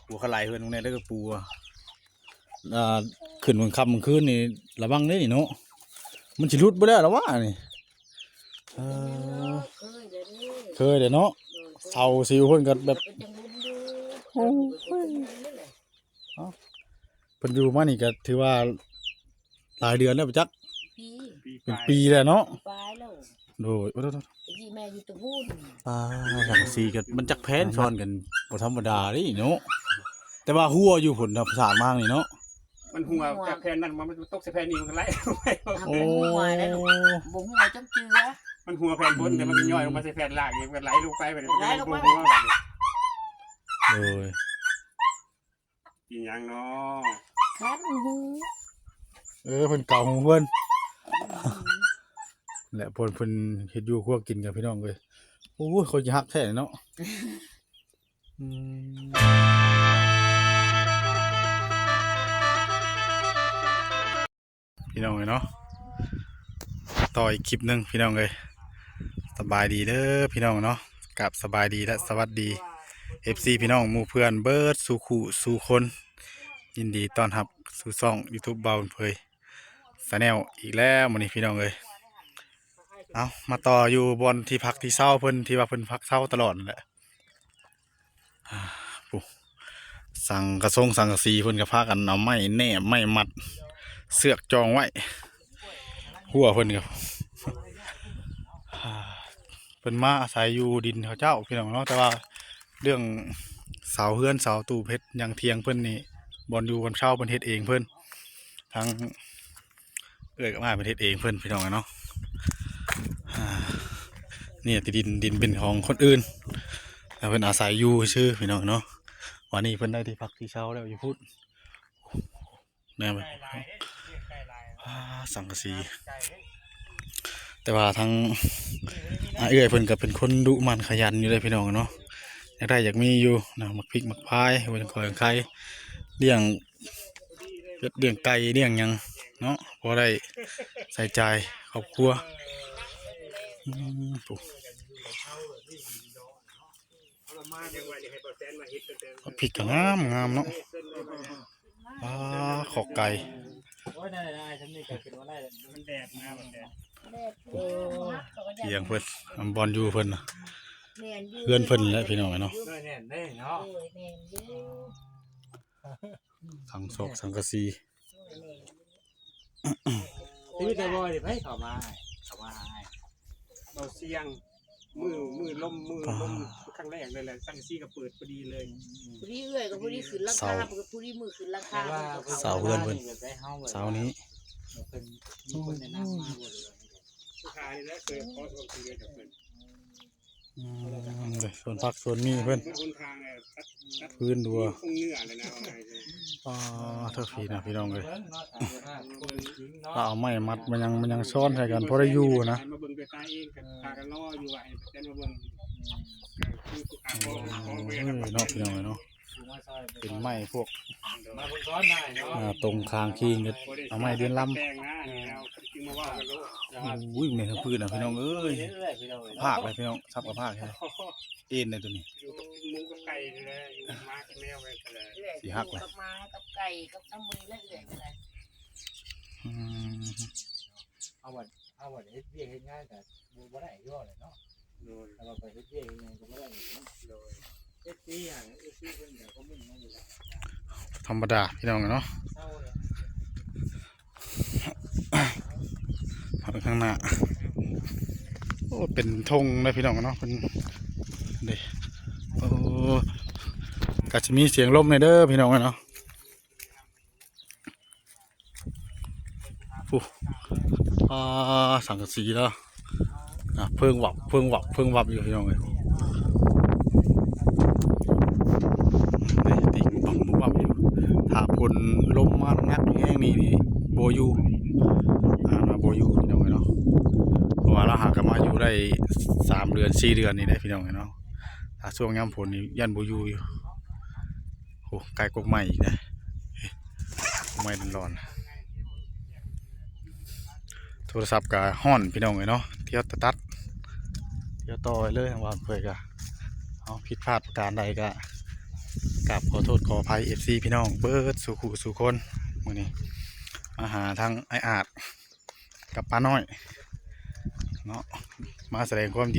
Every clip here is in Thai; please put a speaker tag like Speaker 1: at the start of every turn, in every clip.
Speaker 1: ปูขลายเพื่อนตรงนี้แล้วก็ปูขึ้นบนคำบนคืนนี่ระวังนี่เนาะมันสิรุดไปแล้วหรอวะนี่เคยเดี๋ยวเนาะเสาซิวเพิ่นก็แบบโอ้ยเพิ่นอยู่มานี่ก็ถือว่าหลายเดือนแล้วจักเป็นปีแล้วเนาะโดยโอ้โห
Speaker 2: แม่อยู่ตะพูน
Speaker 1: หลังซีกันมันจักแพ้นซ้อนกันบ่ธรรมดาดิเนาะแต่ว่าหัวอยู่ผลธรรมชาติมากนี่เนาะ
Speaker 3: มันหัวจากแผ่นนั้นมันตกใส่แผ่นนี้มันก็ไหล
Speaker 2: โอ้ยบุ้งหัวจังเจือ
Speaker 3: มันหัวแผ่นบนแต่มันย่อยลงมาใส่แผ่นล่างมันไหลลงไปแบบนี้มันบุ้งหัว
Speaker 1: เลย
Speaker 3: กินยังเนาะ
Speaker 2: คันหู
Speaker 1: เพิ่นเก่าของเพิ่นแหละเพิ่นเฮ็ดอยู่ครัวกินกับพี่น้องเลยโอ้ยเขาจะฮักแท้เนาะพี่น้องเลยเนาะต่ออีกคลิปหนึ่งพี่น้องเลยสบายดีเด้อพี่น้องเนาะกับสบายดีและสวัสดี FC พี่น้องหมู่เพื่อนเบิร์ดสู่คู่สู่คนยินดีต้อนรับสู่ช่อง YouTube เบาเผยแนลอีกแล้วมื้อนี้พี่น้องเลยเอามาต่ออยู่บนที่พักที่เศร้าเพิ่นที่ว่าเพิ่นพักเศร้าตลอดนั่นแหละสั่งกระทงสั่งกระสีเพิ่นก็พากันเอาไม้แนบไม้มัดเสือกจองไว้หัวเพิ่นก็เพิ่นมาอาศัยอยู่ดินเขาเจ้าพี่น้องเนาะแต่ว่าเรื่องเสาเฮือนเสาตู้เพชรยังเทียงเพิ่นนี่บอลอยู่บนเช่าเพิ่นเฮ็ดเองเพิ่นทั้งกับมาเพิ่นเฮ็ดเองเพิ่นพี่น้องเนาะเนี่ยดินเป็นของคนอื่นแต่เพิ่นอาศัยอยู่ชื่อพี่น้องเนาะวันนี้เพิ่นได้ที่พักที่เช่าแล้วอยู่พุทธแม่สังกะสีแต่ว่าทั้งเอื้อยเพิ่นก็เป็นคนดุมันขยันอยู่เลยพี่น้องเนาะอยากได้อยากมีอยู่นะมักพริกมักพายไว้คอยไข่เลี้ยงไก่เลี้ยงยังเนาะพอได้ใส่ใจครอบครัวพริกก็งามเนาะขอกไก่เสียงเพิ่นบอลอยู่เพิ่นเพื่อนเพิ่นและพี่น้องเนาะสังศอกสังกะสี
Speaker 4: ที่จะบ่อยดิไปเข้ามา
Speaker 3: เราเสียงมือล้มครั้งแรกเลยแหละตั้งซี่ก็เปิดพอดีเลย
Speaker 2: ผู้ที่เอื้อยกับผู้ที่ขึ้นราคาผู้ที่มือขึ้นราคา
Speaker 1: เสาเพื่อนเพิ่นเสานี้
Speaker 4: คนแนะนำมาบ่เลย
Speaker 3: ลูกค้านี่แหละเคยขอส่วนคุยกับเพิ่น
Speaker 1: ส่วนพักส่วนมีเพิ่นพื้นดัว
Speaker 3: คงเนื้อเลยนะ
Speaker 1: เท่าฝีนะพี่น้องเลยเอาไม้มัดมันยังซ้อนใส่กันเพราะได้อยู่นะ
Speaker 3: มาเบิ่งด้วยตาเองกันพากันรออยู่ไว้แต่มาเบิ่ง
Speaker 1: เนาะพี่น้องเลยเนาะเป็นไม้พวกตรงคางคิงเนี่ยเอาไม้เดือนลำอุ้ยเนี่ยทั้งพื้นนะพี่น้องเอ้ยภาคเลยพี่น้องซับกับภาคใช่เอ็นในตัวนี้
Speaker 3: มุ้งกับไก่เลยมากับแมวไปเลย
Speaker 1: สีหักเลย
Speaker 2: กับม้ากับไก่กับน้ำมือและเอื่อยไปเลย
Speaker 4: เอาวันเฮ็ดเบี้ยเฮ็ดง่ายแต่บ่ได้ย่อเลยเนาะแต่ว่าไปเฮ็ดเบี้ยเฮ็ดง่ายก็บ่ได้โดยเฮ็ดซี่อย่างเฮ็ดซี่เพิ่นเดี๋ยวก็มุ่งมาอยู่แล้ว
Speaker 1: ธรรมดาพี่น้องเนาะข้างหน้าโอ้เป็นธงเลยพี่น้องเนาะเป็นเด้โอ้ก็จะมีเสียงลมในเด้อพี่น้องเนาะสังกะสีแล้วเพิ่งวับอยู่พี่น้องเลยติ่งบังวับอยู่ถ้าฝนลมมางัดแห้งนี่โบยูมาโบยูพี่น้องเนาะเพราะว่าเราหากันมาอยู่ได้3 เดือน 4 เดือนนี่ได้พี่น้องเนาะถ้าช่วงยามฝนนี่ยันโบยูอยู่โอ้ไก่กกใหม่อีกนะไม่ร้อนโทรศัพท์กับห้อนพี่น้องเลยเนาะเที่ยวตัดเที่ยวต่อเลยทางวันเผยกะเอาผิดพลาดประการใดก็ กับขอโทษขออภัย FC พี่น้องเบิดสู่คนมื้อนี้มาหาทางไอ้อาจกับป้าน้อยเนาะมาแสดงความ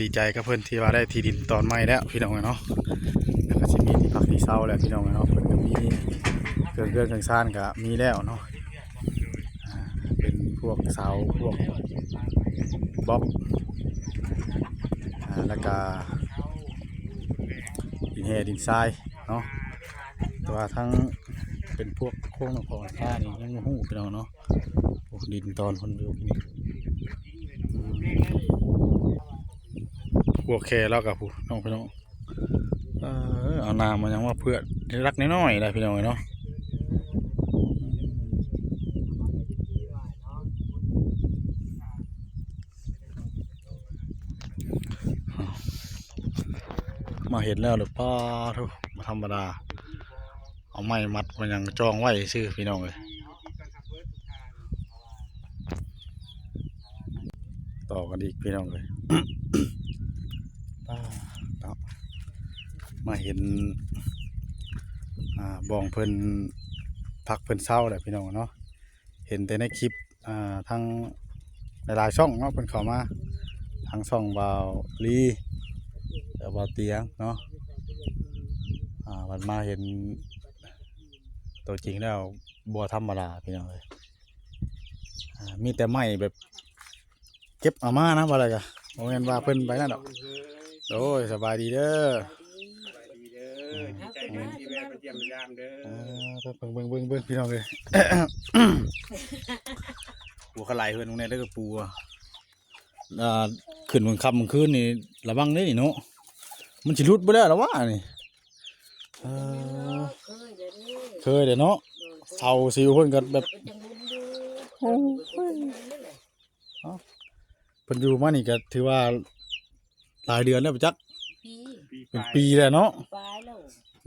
Speaker 1: ดีใจกับเพิ่นที่ว่าได้ที่ดินตอนใหม่แล้วพี่น้องเนาะแล้วก็สิมีที่พักที่เช่าแล้วพี่น้องเนาะเพิ่นก็มีเครื่องซ่านก็มีแล้วเนาะเป็นพวกเสาพวกบล็อกแล้วก็ดินแห่ดินทรายเนาะแต่ว่าทั้งเป็นพวกโค้งของท่านี่ยังหูพี่น้องเนาะพวกดินตอนคนอยู่นี่พวกแค่แล้วกับผู้น้องพี่น้องเอาน้ำมันยังว่าเพื่อนรักน้อยๆได้พี่น้องเนาะมาเห็นแล้วหรือป้าทุกมาธรรมดาเอาไม้มัดมันยังจองไว้ชื่อพี่น้องเลยต่อกันอีกพี่น้องเลย มาเห็นบองเพิ่นพักเพิ่นเศร้าแหละพี่น้องเนาะเห็นแต่ในคลิปทั้งหลายๆช่องเนาะเพิ่นเข้ามาทางช่องบ่าวลีบ่าวเตียงเนาะมันมาเห็นตัวจริงแล้วบัวธรรมดาพี่น้องเลยมีแต่ไม้แบบเก็บเอามานะว่าอะไรกันโมเมนว่าเพิ่นไปนั่นดอกโอ้ยสบายดีเด้อ
Speaker 3: ดีใจเด้อที่แม่ไปเยี่ยมยามเด้อ
Speaker 1: เบิ่งพี่น้องเลย ปูขลายเพิ่นตรงนี้ได้กับปูขึ้นบนคำบนคืนนี่ระวังนี่เนาะมันสิรุดไปแล้วหรอวะนี่เคยเด้อเนาะเสาซิวเพิ่นก็แบบโอ้ยเพิ่นอยู่มานี่ก็ถือว่าหลายเดือนแล้วจักเป็นปีแล้วเนาะ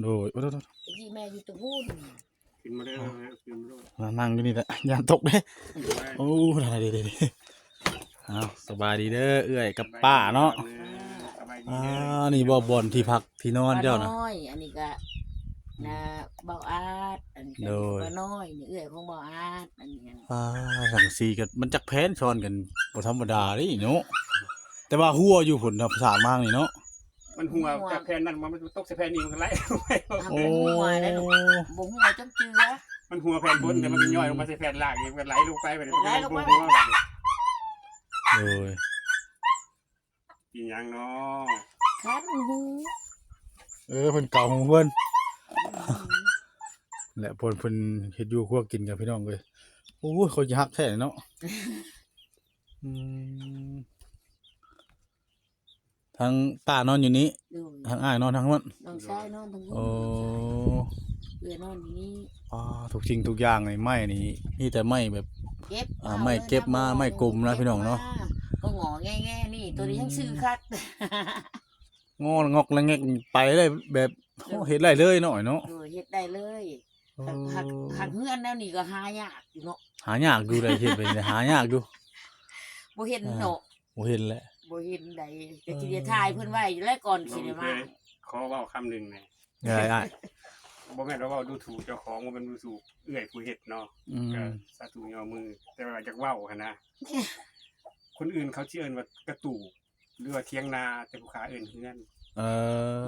Speaker 1: โดยโอ้โห
Speaker 2: ที่แม่อยู่ตะพูน
Speaker 3: ขึ้นมาได้ขึ้นมาได้
Speaker 1: นั่งอยู่นี่แหละยานตกเด้โอ้ได้เด้สบายดีเด้อเอื้อยกับป้าเนาะนี่บ่อนที่พักที่นอนเจ้านะ
Speaker 2: อันนี้ก็นะเบาอาดอันนี้ก็บ่น้อยนี่เอื้อยของเบาอาดอันนี้
Speaker 1: สังสีกันมันจักแพ้นซ้อนกันบ่ธรรมดาดิเนาะแต่ว่าหัวอยู่ผลภาษามากนี่เนาะ
Speaker 3: มันหัวจากแผ่นนั้นมันตกใส่แผ่นนี้มันไหล
Speaker 2: โอ้หัวได้ลูกบ่หัวจังเจือ
Speaker 3: มันหัวแผ่นบนแต่มันเป็นย่อยลงมาใส่แผ่นล่างนี่มันไหลลงไปมันไหลลงไป
Speaker 1: เลย
Speaker 3: กินยังเนาะ
Speaker 2: คันหู
Speaker 1: เพิ่นเก่าของเพิ่นและเพิ่นเฮ็ดอยู่ครัวกินกับพี่น้องเลยโอ้ยเขาจะฮักแท้เนาะทางป้านอนอยู่นี้ทางอ้ายนอนทางนั้น
Speaker 2: น้องชายนอนทางนู้น
Speaker 1: โอ้
Speaker 2: เอื้อนอนอยู่นี่
Speaker 1: ทุกสิ่งทุกอย่างในไม้นี่แต่ไม้แบบ
Speaker 2: เก็บ
Speaker 1: ไม้เก็บมาไม้กลมนะพี่น้องเนาะ
Speaker 2: ก็งอแง่ๆนี่ตัวนี้ยังซื้อคัก
Speaker 1: งอกแล้วแงกไปเลยแบบเฮ็ดได้เลยหน่อยเนาะ
Speaker 2: เฮ็ดได้เลยหักเฮือนแล้วนี่ก็หายากอยู่เนาะ
Speaker 1: หายากอยู่ได้เฮ็ดไปหายากอยู่
Speaker 2: บ่เห็นเนาะ
Speaker 1: บ่เห็นแหละ
Speaker 2: บ่เห็นได้แต่สิได้ถ่ายเพิ่นไว้แล้วก่อนสิได้มา
Speaker 3: ขอเว้าคำนึงแหน่
Speaker 1: ได้
Speaker 3: บ่แม่นว่าดูถูกเจ้าของบ่แม่นดูถูกเอื้อยผู้เฮ็ดเนาะก็สาธุย่อมือแต่ว่าจักเว้าหั่นนะคนอื่นเขาสิเอิ้นว่ากระตู่หรือว่าเถียงนาแต่ผู้ค้าเอิ้นเฮือน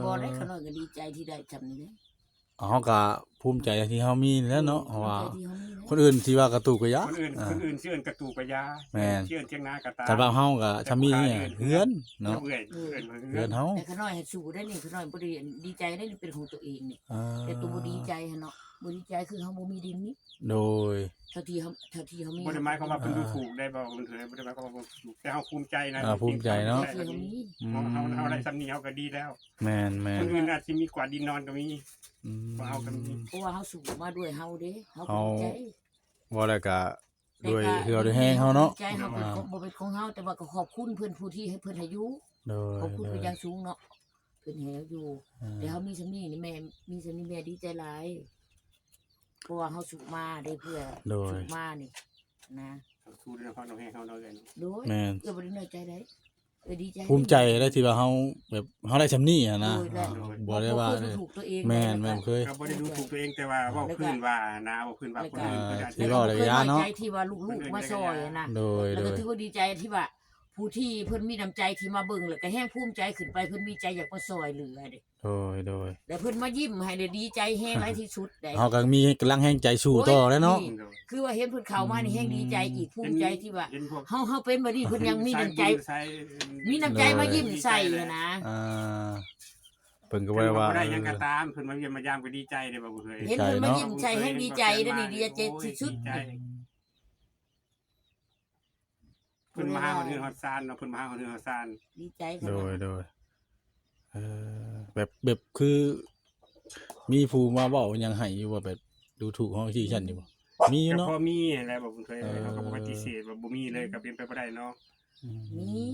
Speaker 2: บ่ได้ขน้อยก็ดีใจที่ได้จำนี้
Speaker 1: เฮาก็ภูมิใจที่เฮามีแล้วเนาะเพราะว่าคนอื่นที่ว่ากระตุกกะยะ
Speaker 3: คนอื่นสิเอิ้นกระตู่กะยาสิเอิ้นเถียงนากะตา
Speaker 1: แต่ว่าเฮาก็ถ้ามีเฮือนเนาะเฮือนเฮา
Speaker 2: แต่ขน้อยให้สู้ได้นี่ขน้อยบ่ได้ดีใจได้เป็นของตัวเองนี่แต่ตัวบ่ดีใจหั่นเนาะบ่ดีใจคือเฮาบ่มีดินนี่
Speaker 1: โดย
Speaker 2: เท่าที่เฮามี
Speaker 3: บ่ได้หมายความว่าเพิ่นดูถูกได้บ่เพิ่นบ่ได้หมายความว่าถูกแต่เฮาภูมิใจนะ
Speaker 1: ภูมิใจเนาะ
Speaker 3: เฮาได้สำนีเฮาก็ดีแล้ว
Speaker 1: แม่น
Speaker 3: คนอื่นอาจสิมีกว่าดินนอนก็มี
Speaker 2: เฮาก็มีเพราะว่าเฮาสู้มาด้วยเฮาเด้เฮาภูมิใจ
Speaker 1: บ่แล้วก็ด้วยเหือด้วยแห้งเฮาเนาะ
Speaker 2: ใจเฮาบ่เป็นของเฮาแต่ว่าก็ขอบคุณเพิ่นผู้ที่ให้เพิ่นให้อยู่ขอบคุณเป็นอย่างสูงเนาะเพิ่นให้อยู่แต่เฮามีสำนีนี่แม่มีสำนีแม่ดีใจหลายเพราะว่าเฮาสู้มาได้เพื่อสู้มานี่นะ
Speaker 3: สู้ด้วยความน้องแห้งเฮาเนาะเลย
Speaker 2: โดยบ่ได้น้อยใจได้ ดีใจ
Speaker 1: ภูมิใจได้ที่ว่าเฮาแบบเฮาได้ซำนี้อะนะ
Speaker 2: โดยได้
Speaker 1: บ่ได้ว่า
Speaker 2: เคยถูกตัวเอง
Speaker 1: แม่นเคย
Speaker 3: ก็บ่ได้ดูถูกตัวเองแต่ว่าเว้าพื้นว่านะเว้าพื้นว่าคนอื่นเพิ่นอาจ
Speaker 1: ที่
Speaker 3: จะ
Speaker 1: ว่า
Speaker 2: แล้วก็
Speaker 1: ระ
Speaker 2: เคย
Speaker 1: ยะ
Speaker 2: น้อย
Speaker 1: เนาะ
Speaker 2: ใจที่ว่าลูกๆมาซอยอะนะ
Speaker 1: โดย
Speaker 2: แล้ว
Speaker 1: โด
Speaker 2: ก็
Speaker 1: ย
Speaker 2: ถือว่าดีใจที่ว่า ผู้ที่เพิ่นมีน้ำใจที่มาเบิ่งแล้วก็แห้งภูมิใจขึ้นไปเพิ่นมีใจอยากมาซอยเหลือเด้
Speaker 1: โดย
Speaker 2: แล้วเพิ่นมายิ้มให้ได้ดีใจแห้งหลายที่สุดได้
Speaker 1: เฮาก็มีกำลังแห่งใจสู้ต่อแล้วเนาะ
Speaker 2: คือว่าเห็นเพิ่นเข้ามานี่แห้งดีใจอีกภูมิใจที่ว่า
Speaker 3: เห็นพวก
Speaker 2: เฮาเป็นบ่ดีเพิ่นยังมีน้ำใจ
Speaker 3: สาย
Speaker 2: มีน้ำใจมายิ้มใส่อะนะ
Speaker 1: อ่าเพิ่นก็
Speaker 3: บุญ
Speaker 1: บ่ได้ว่า
Speaker 3: บ่ได้หยังก็ตามเพิ่นมาเยี่ยมมายามก็ดีใจเด้อบ่บุญเอ้ย
Speaker 2: เห็นเพิ่นมายิ้มใส่แห้งดีใจเด้อนี่ดีใจที่สุด
Speaker 3: ใจเพิ่นมาหาคนอื่นฮอดซานเนาะเพิ่นมาหาคนอื่นฮอดซาน
Speaker 2: ดีใจข
Speaker 1: โด
Speaker 2: นาด
Speaker 1: ยแบบคือมีผู้มาเว้าหยังให้อยู่ว่าแบบดูถูกเฮาที่ฉันอยู่บ่มีอยู่
Speaker 3: ก็
Speaker 1: เนาะ
Speaker 3: พอมีแหละบ่บุญเอ้ยเขาก็บ่ปฏิเสธว่าบ่มีเลยก็เป็นไปบ่ได้เนาะ
Speaker 2: มี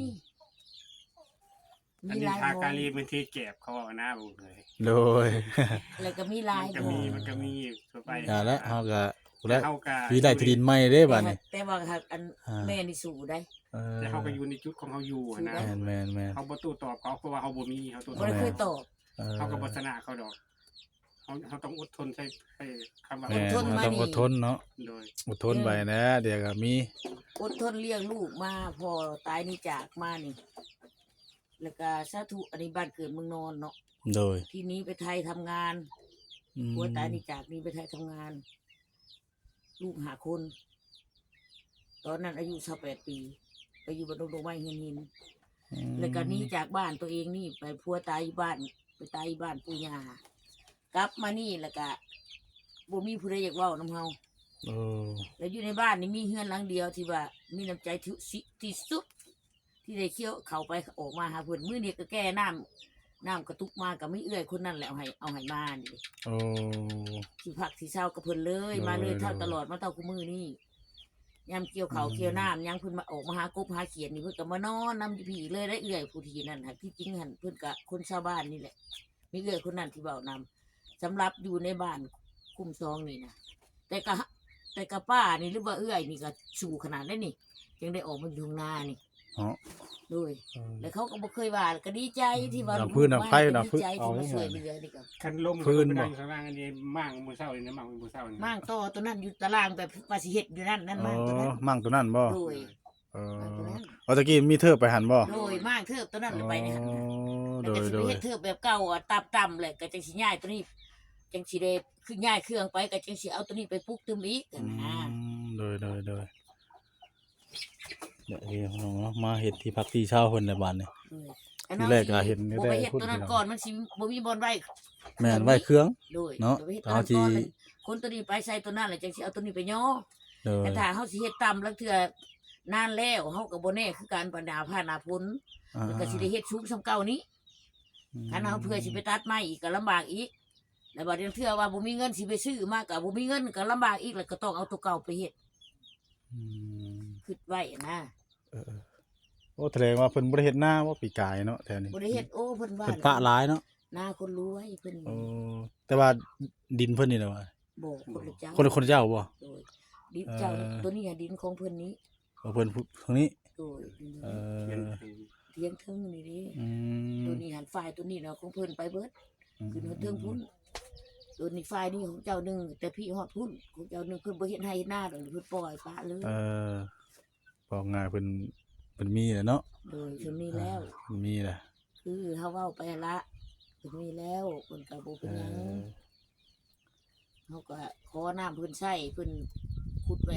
Speaker 3: อัน
Speaker 2: มี
Speaker 3: นี้
Speaker 2: หลาย
Speaker 3: ทา
Speaker 2: บ่
Speaker 3: การีเป็นที่แก็บเขาเอานะบ่บุญเอ้ย
Speaker 1: โดย
Speaker 2: แล้วก็มีหลาย
Speaker 3: มันก็มีทั่วไป
Speaker 1: อ่าแล้วเฮาก็แล้ว
Speaker 3: เฮาก็
Speaker 1: พี่ได้ที่ดินใหม่เด้บัดนี้
Speaker 2: แต่ว่าอันแม่นี่สู้ได้
Speaker 3: แต่เฮาก็อยู่ในจุดของเฮาอยู่อะนะ
Speaker 1: แม่น
Speaker 3: เขาบ่โต้ตอบเขาเพราะว่าเฮาบ่มีเฮาโต้ต
Speaker 2: บ่
Speaker 3: อบ
Speaker 2: ได้เคยตอบ
Speaker 3: เขาก็บ่ชนะเขาดอกเขาต้องอดทนใช้คำว่า
Speaker 1: แม่น
Speaker 2: อดทน
Speaker 1: มัน
Speaker 2: มา
Speaker 1: ต้อง
Speaker 2: นี่
Speaker 1: อดทนเนาะ
Speaker 3: โดย
Speaker 1: อดทนไปนะเดี๋ยวก็มี
Speaker 2: อดทนเลี้ยงลูกมาพอตายนี่จากมานี่ แล้วก็สาธุอันนี้บ้านเกิดเมืองนอนเนาะ
Speaker 1: โดย
Speaker 2: ทีนี้ไปไทยทำงาน ผัวตายนี่จากนี่ไปไทยทำงาน ลูกหาคน ตอนนั้นอายุ28 ปี ไปอยู่บนดงไม้หินแล้วก็หนี้จากบ้านตัวเองนี่ไปผัวตายอยู่บ้าน ไปตายอยู่บ้านปู่ย่ากลับมานี่แล้วก็บ่มีผู้ใดอยากเว้านำเฮา
Speaker 1: โอ้
Speaker 2: แล้วอยู่ในบ้านนี่มีเฮือนหลังเดียวที่ว่ามีน้ำใจที่สุด ที่ได้เคี้ยวเข้าไปออกมาหาเพิ่นมื้อนี้ก็แก้น้ำกระตุกมาก็ไม่เอื้อยคนนั้นแหละเอาให้มานี่
Speaker 1: โอ้
Speaker 2: ที่พักที่เช้ากับเพิ่นเลยมาเลยเท่าตลอดมาเท่ากูมือนี่ยามเกี่ยวเขาวเกี่ยวน้ำยังเพิ่นมาออกมาหากบหาเขียนนี่เพิ่นก็มานอนนำที่พี่เลยได้เอื้อยผู้ที่นั่นค่ะที่จริงหันเพิ่นก็คนชาวบ้านนี่แหละมีเอื้อยคนนั้นที่เว้านำสำหรับอยู่ในบ้านคุ้มซองนี่นะแต่กะป้านี่หรือว่าเอื้อยนี่ก็สูขนาดนั้นนี่ยังได้ออกมาอยู่ข้างหน้านี่
Speaker 1: เนาะ
Speaker 2: ด้วยแล้วเขาก็บ่เคยว่าก็ดีใจที่ว่า
Speaker 1: น้ำพื้นน้ำไฟ
Speaker 2: ลูกมา
Speaker 1: น้ำพื้น
Speaker 2: ดีใจ
Speaker 1: เอา
Speaker 2: ที่
Speaker 1: ไว้
Speaker 2: มาช่วย
Speaker 1: ไง
Speaker 2: เหลือนี่ก็
Speaker 3: คันลม
Speaker 1: พื้นบ่
Speaker 3: บ่ข้างล่างอันนี้มั่งมื้อเช้านี่นะมั่งมื้อเช้านี่
Speaker 2: มั่งต่อตัวนั้นอยู่ตารางแบบว่าสิเฮ็ดอยู่นั่น
Speaker 1: อ๋อ
Speaker 2: มั่งตัวนั้น
Speaker 1: มั่งตัวนั้นบ่
Speaker 2: โดย
Speaker 1: เอ
Speaker 2: มั่งตัว
Speaker 1: อ
Speaker 2: นั้น
Speaker 1: เอาตะกี้มีเทิบไปหันบ่
Speaker 2: โดยมั่งเทิบตัวนั้นเลยไปเนี่ย
Speaker 1: อ๋อ
Speaker 2: แล้
Speaker 1: โด
Speaker 2: วก็
Speaker 1: ย
Speaker 2: สิ
Speaker 1: โด
Speaker 2: ไป
Speaker 1: ย
Speaker 2: เฮ็ดเทิบแบบเก่าอ่ะต่ำๆเลยก็จังสิย้ายตัวนี้จังสิได้คือย้ายเครื่องไปก็จังสิเอาตัวนี้ไปปลูกตึมอีก
Speaker 1: อื
Speaker 2: นะ
Speaker 1: มโดยเดี๋ยวน้องเนาะมาเฮ็ดที่พักที่เช่าเพิ่นในบ้านนี่ ที่แรกก็เห็นนี่
Speaker 2: บ่
Speaker 1: ได้
Speaker 2: ไปเฮ็ด
Speaker 1: พูด
Speaker 2: ตัวนั้น
Speaker 1: ทีหลัง
Speaker 2: ก่อนมันสิบ่มีบอลไว้
Speaker 1: แม่นไว้เครื่อง
Speaker 2: โดย
Speaker 1: เนาะ
Speaker 2: ดี๋ยวไปฮ็ด
Speaker 1: เอาที่
Speaker 2: ก่อนเลยคนตัวนี้ไปใส่ตัวนั้นแล้วจังสิเอาตัวนี้ไปย่อ
Speaker 1: โดย
Speaker 2: แต่ถ้าเฮาสิเฮ็ดต่ำแล้วเทื่อนานแล้วเฮาก็บ่แน่คือการบรรดาผ้าหนาพ้นแล้วก็สิได้เฮ็ดสูงซำเก่านี้คันเฮาเพื่อสิไปตัดไม้อีกก็ลำบากอีกแล้วบัดนี้เทื่อว่าบ่มีเงินสิไปซื้อมาก็บ่มีเงินก็ลำบากอีกแล้วก็ต้องเอาตัวเก่าไปเฮ็ด
Speaker 1: อืม
Speaker 2: คิดไว้นะ
Speaker 1: เออโอ้แสดงว่าเพิ่นบ่ได้เฮ็ดหน้าว่าปีกายเนาะแถวนี้
Speaker 2: บ่ได้เฮ็ดโอ้เพิ่นว่า
Speaker 1: เพิ่นปะหลายเนาะ
Speaker 2: หน้าคนรวยเพิ่น
Speaker 1: โอ้แต่ว่าดินเพิ่นนี่แหละว่า
Speaker 2: บอกคนละเจ้า
Speaker 1: คนเจ้าบ่
Speaker 2: โดยดินเจ้า
Speaker 1: เออ
Speaker 2: ตัวนี้ดินของเพิ่นนี้
Speaker 1: เพิ่นทางนี้
Speaker 2: โดย
Speaker 1: เอ
Speaker 3: เห็น
Speaker 1: อ
Speaker 2: เลี้ยงเทิงนี่ดิ
Speaker 1: อืม
Speaker 2: ตัวนี้หันฝ่ายตัวนี้เนาะของเพิ่นไปเบิดขึ้นเทิงพุ่นตัวนี้ฝ่ายนี้ของเจ้าหนึงแต่พี่ฮอดพุ่นของเจ้าหนึงเพิ่นบ่เฮ็ดให้เฮ็ดหน้าดอกเพิ่นปล่อยปะเลย
Speaker 1: เออบอกง่ายเพิ่นมีแหละเนาะ
Speaker 2: โดยเพิ่นมีแล้ว
Speaker 1: เพิ่นมีแหละ
Speaker 2: คือเฮาเว้าไปละเพิ่นมีแล้วเพิ่นก็บ่
Speaker 1: เอ
Speaker 2: เป็นหยัง
Speaker 1: อ
Speaker 2: เฮาก็ขอน้ำเพิ่นใช้เพิ่นขุดไว้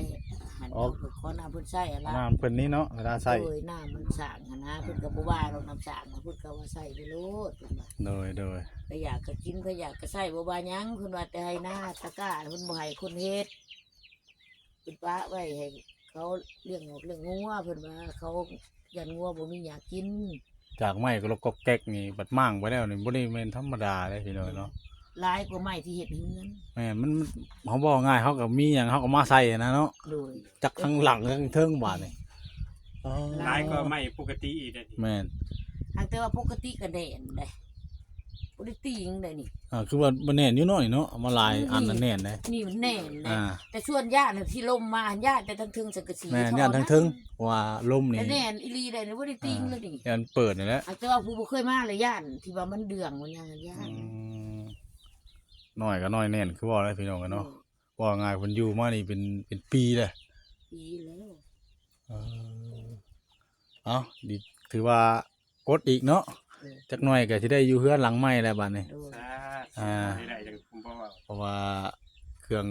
Speaker 2: หันเพิ่นขอน้ำเพิ่นใช้อะละ
Speaker 1: น้ำเพิ่นนี่เนาะเวลาใส่
Speaker 2: โดยน้ำมันสร้างหันนะเพิ่นก็บ่ว่าดอกน้ำสร้างเพิ่นก็ว่าใส่ไปโลดเพิ่นว่า
Speaker 1: โดย
Speaker 2: ก็อยากก็กินก็อยากก็ใส่บ่ว่าหยังเพิ่นว่าแต่ให้หน้าตะกร้าเพิ่นบ่ให้คนเฮ็ดเพิ่นปะไว้ให้เขาเลี้ยงงอกเลี้ยงงัวเพิ่นว่าเขายันงัวบ่มีหยังกิน
Speaker 1: จากไม้ก็ลกก็แก๊กนี่บัดมั่างไว้แล้วนี่บ่ได้แม่นธรรมดาเลยพี่น้องเนาะ
Speaker 2: หลายกว่าไม้ที่เฮ็ดเฮือน
Speaker 1: แม่นมันเขาบอกง่ายเขาก็มีหยังเขาก็มาใส่นะเนาะ
Speaker 2: โดย
Speaker 1: จักทั้งหลังทั้งเทิงบาดนี่อ๋อ
Speaker 3: หลายก็ไม่ปกติอีกเด้อ
Speaker 1: แม่น
Speaker 2: หากแต่ว่าปกติก็แน่นได้ป ได้ตีงได้นี่
Speaker 1: คือว่ามันแน่นอยู่เนาะนี่เนาะเอามาลายอันนั้นแน่นเลย
Speaker 2: นี่มันแน่นนะ
Speaker 1: อ่า
Speaker 2: แต่ส่วนญาติน่ะที่ลมมาญาติแต่ทั้งทึงสังกะสี
Speaker 1: แม่นย่านทั้งทึงว่าลมนี่
Speaker 2: แต่แน่นอีหลีได้นี่บ่ได้ตีงเลยนี่
Speaker 1: ย่านเปิดนี่แหละ
Speaker 2: อาจจะว่าผู้บ่เคยมาเลยญาติที่ว่ามันเดืองมันยังญาติ
Speaker 1: น้อยก็น้อยแน่นคือว่าอะไรพี่น้องกันเนาะว่าง่ายเพิ่นอยู่มานี่เป็นปีเลย
Speaker 2: ปีแล้ว
Speaker 1: เออเอาดีถือว่ากดอีกเนาะจักหน่อยก็สิได้อยู่เฮือนหลังใหม่แล้วบัดนี้
Speaker 2: โดย
Speaker 3: ไม่ได้อย่างผมบอกว่า
Speaker 1: เพราะว่าเครื่อง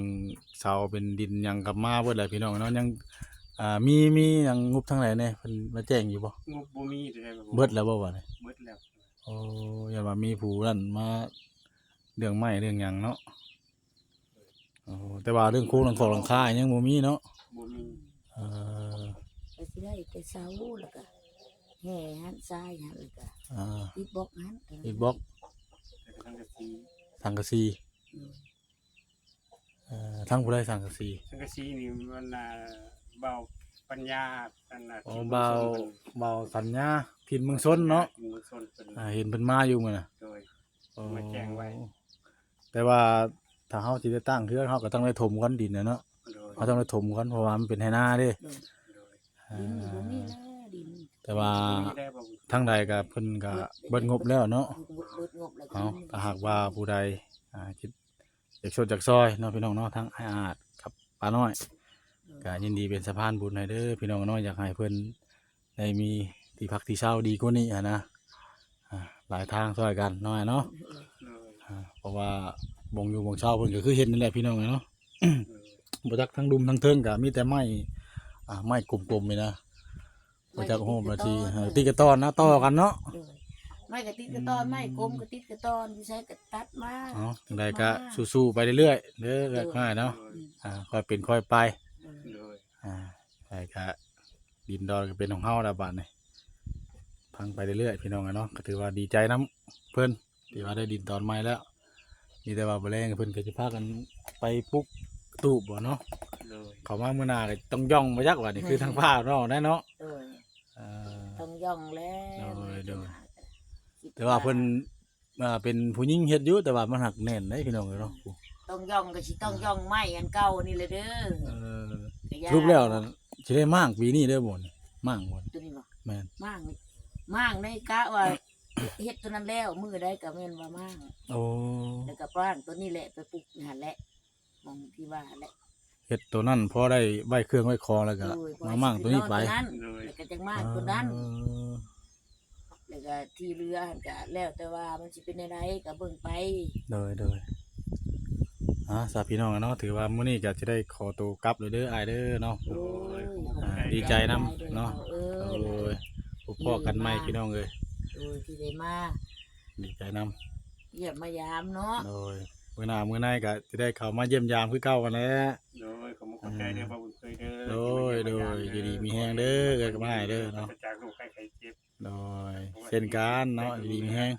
Speaker 1: เสาเป็นดินยังกลับมาเบิดแล้วพี่น้องเนาะยังมีหยังงบทั้งหลายเนี่ยเพิ่นมาแจ้งอยู่บ่
Speaker 3: งบบ่มีได้บ่
Speaker 1: เบิดแล้วบ่บัดนี้
Speaker 3: เบิดแล้ว
Speaker 1: โอ้อย่าว่ามีผู้นั่นมาเรื่องไม้เรื่องหยังเนาะโอ้แต่ว่าเรื่องโครงหลังคาหลังคายังบ่มีเนาะ
Speaker 3: บ่มี
Speaker 1: เออ
Speaker 2: ก็สิได้แต่เสาแล้วก็แห่หันซ้ายหันแล้วก็ ติดบล็อกหัน
Speaker 1: อิฐบล็อก
Speaker 3: แต่ทั้งกะสี
Speaker 1: สังกะสีทั้งผู้ใดสังกะสี
Speaker 3: ทั้งกะสีนี่มันเบาปัญญาอันน่ะ
Speaker 1: อ๋อเบาสัญญาพินเมืองชนเนาะ
Speaker 3: มือชนเป็น
Speaker 1: เห็นเพิ่นมาอยู่มื้อน่ะ
Speaker 3: โดย มาแจ้งไว้
Speaker 1: แต่ว่าถ้าเฮาสิได้ตั้งเฮือนเฮาก็ต้องได้ถมกันดินน่ะเนาะ
Speaker 3: โดย
Speaker 1: เฮาต้องได้ถมกันเพราะว่ามันเป็นไหนาเด้
Speaker 3: โดย
Speaker 2: ดินนี่บ่มีแล้วดิน
Speaker 1: แต่ว่า
Speaker 3: มีได้บ่
Speaker 1: ทางใดก็เพิ่นก็เบิดงบแล้วเนาะ
Speaker 2: เบิดงบแล้วก็
Speaker 1: เอาถ้าหากว่าผู้ใดคิดอยากช่วยจากซอยเนาะพี่น้องเนาะทั้งไอ้อาดกับป้าน้อยก็ยินดีเป็นสะพานบุญให้เด้อพี่น้องเนาะอยากให้เพิ่นได้มีที่พักที่เช่าดีกว่านี้นะหลายทางซอยกันน้อยเนาะ
Speaker 3: โดย
Speaker 1: เพราะว่าบ่งอยู่บ่งเช่าเพิ่นก็คือเห็นนั่นแหละพี่น้องเนาะ บ่จักทั้งดุมทั้งเทิงก็มีแต่ไม้ไม้กลมๆนี่นะบ่จักโฮมนาทีตีกระตอนนะต่อกันเนาะ
Speaker 2: ไม่กระติดกระตอนไม่กลมกระติดกระตอนอยู่ใช้กระตัดมา
Speaker 1: จังใดก็สู้ๆไปเรื่อยๆเด้อเรื่อยๆเนาะค่อยเป็นค่อยไป
Speaker 3: โดย
Speaker 1: ใช่ก็ดินดอนก็เป็นของเฮาแล้วบัดนี้พังไปเรื่อยๆพี่น้องเนาะก็ถือว่าดีใจนํเพิ่นที่ว่าได้ดินดอนใหม่แล้วมีแต่ว่าบ่แรงเพิ่นก็สิพากันไปปลุกตูบบ่เนาะ
Speaker 3: โดย
Speaker 1: เขามามื้อหน้าก็ต้องย่องมาจักว่านี่คือทางภาคเนาะได้เนาะ
Speaker 2: โดย
Speaker 1: เอ่อ
Speaker 2: ต้องย่องแล้ว
Speaker 1: โดย แต่ว่าเพิ่นเป็นผู้หญิงเฮ็ดอยู่แต่ว่ามันหักแน่นได้พี่น้องเนาะ
Speaker 2: ต้องย่องก็สิต้องย่องไม้อันเก่านี่เลยเด้อ
Speaker 1: เออ
Speaker 2: แต่ย่า
Speaker 1: รูปแล้วนั่นสิได้มากปีนี้เด้อบ่นี่มากบ่
Speaker 2: ตัวนี้บ่
Speaker 1: แม่น
Speaker 2: มั่งในกะว่าเฮ็ดตัวนั้นแล้วมือได้ก็แม่นว่ามั่ง
Speaker 1: โอ้
Speaker 2: แล้วก็ป้างตัวนี้แหละไปปลูกหั่นแหละมองที่ว่าแหละ
Speaker 1: เฮ็ดตัวนั้นพอได้ไว้เครื่องไว้คอแล้วก็
Speaker 2: โดย
Speaker 1: มามั่งตัวนี้ไป
Speaker 3: โดย
Speaker 2: แล้วก็จังมากตัวนั้น
Speaker 1: เออ
Speaker 2: แล้วก็ที่เรือหั่นก็แล้วแต่ว่ามันสิเป็นไดก็เบิ่งไป
Speaker 1: โดยสาพี่น้องเนาะถือว่ามื้อนี้ก็สิได้ขอตัวกลับเลยเด้ออ้ายเด้อเนาะ
Speaker 2: โอ้ย
Speaker 1: ดีใจนำเนาะ โอ้ยพบพ่อกันใหม่พี่น้องเอ้ย
Speaker 2: โอ้ยที่ได้มา
Speaker 1: ดีใจนำ
Speaker 2: เยี่ยมมายามเนาะ
Speaker 1: โดยมื้อหน้ามื้อในก็สิได้เข้ามาเยี่ยมยามคือเก่ากันแหล้ว
Speaker 3: โดยขอบคุณใจเด้อบ่าวบุญเคยเด้อ
Speaker 1: โดยอยู่ดีมีแฮงเด้อเกิดกับอ้ายเด้อเนาะ
Speaker 3: จากลูกใครเจ็บ
Speaker 1: โดยเช่นกันเนาะอยู่ดีมีแฮง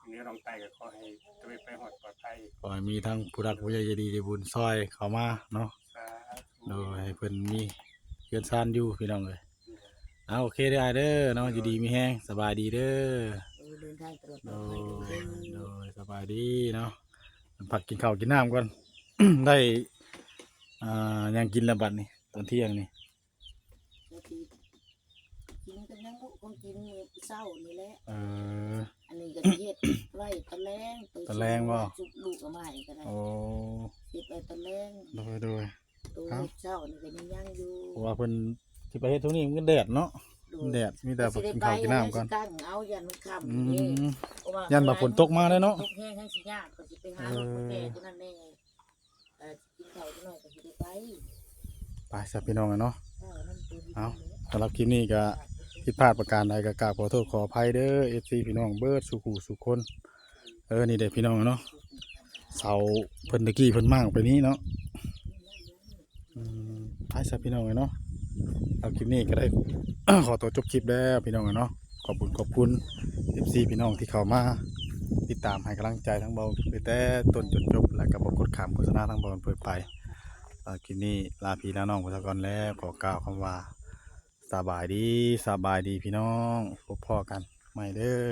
Speaker 3: เนื้อลองไตก็ขอให้ตัวไปหอดปลอดภัย
Speaker 1: ขอให้มีทั้งผู้รักผู้ใหญ่ใจดีใจบุญซอยเข้ามาเนาะ
Speaker 3: สาธุ
Speaker 1: โดยให้เพิ่นมีเพื่อนซ่านอยู่พี่น้องเอ้ยโอเคเด้ออ้ายเด้อเนาะอยู่ดีมีแฮงสบายดีเด้อ
Speaker 2: เดินทางตลอดป
Speaker 1: โด
Speaker 2: ลอดภัย
Speaker 1: ย
Speaker 2: เด้อ
Speaker 1: โดยสบายดีเนาะผักกินข้าวกินน้ำก่อน ได้ยังกินแล้วบัดนี่ตอนเที่ยงนี่
Speaker 2: บางทีกินกันยังบ่คงกินมื้อเช้านี่แหละ
Speaker 1: อ
Speaker 2: อันนี้ก็สิเฮ็ดไว้ตะแลง
Speaker 1: ตะแลงบ่
Speaker 2: จุกลูกก็มาให้ก็ได้
Speaker 1: โอ้
Speaker 2: เฮ็ดไว้ตะแลง
Speaker 1: โดย
Speaker 2: ตัว
Speaker 1: ครับ
Speaker 2: เช้านี่ก็ยังอยู่
Speaker 1: เพราะว่าเพิ่นสิไปเฮ็ดทุกนี้มันก็แดดเนาะมันแดดมีแต่ผักกินข้าวกินน้ำก่อน
Speaker 2: สิได้ไปเอายันมันค่ำ
Speaker 1: อื
Speaker 2: นี่
Speaker 1: ม
Speaker 2: เพราะว่า
Speaker 1: ยันว่าฝนตกมาเลยเนาะ
Speaker 2: ตกแห้งทั้งสิยากก็สิไปหาลูกแก่ตัวนั้นแน่กินข้าวจังหน่อยก็สิได้ไป
Speaker 1: ไปสับพี่น้องกันเนาะ
Speaker 2: นั่นตัวที่
Speaker 1: เอา สำหรับคลิปนี้ก็ผิดพลาดประการใดก็กราบขอโทษขออภัยเด้อ FC พี่น้องเบิดสู่หูสู่คนนี่เด้อพี่น้องเนาะเสาเพิ่นตะกี้เพิ่นมั่างไปนี้เนาะไปสับพี่น้องกันเนาะเอาคลิปนี้ก็ได้ ขอตัวจบคลิปแล้วพี่น้องกันเนาะขอบคุณ FC พี่น้องที่เข้ามาติดตามให้กำลังใจทั้งเบาตั้งแต่ต้นจนจบและก็บ่กดข้ามโฆษณาทั้งเบาเปิดไปคลิปนี้ลาพี่ลาน้องไปซะก่อนแล้วขอกล่าวคำว่าสบายดีพี่น้องพบพ่อกันใหม่เด้อ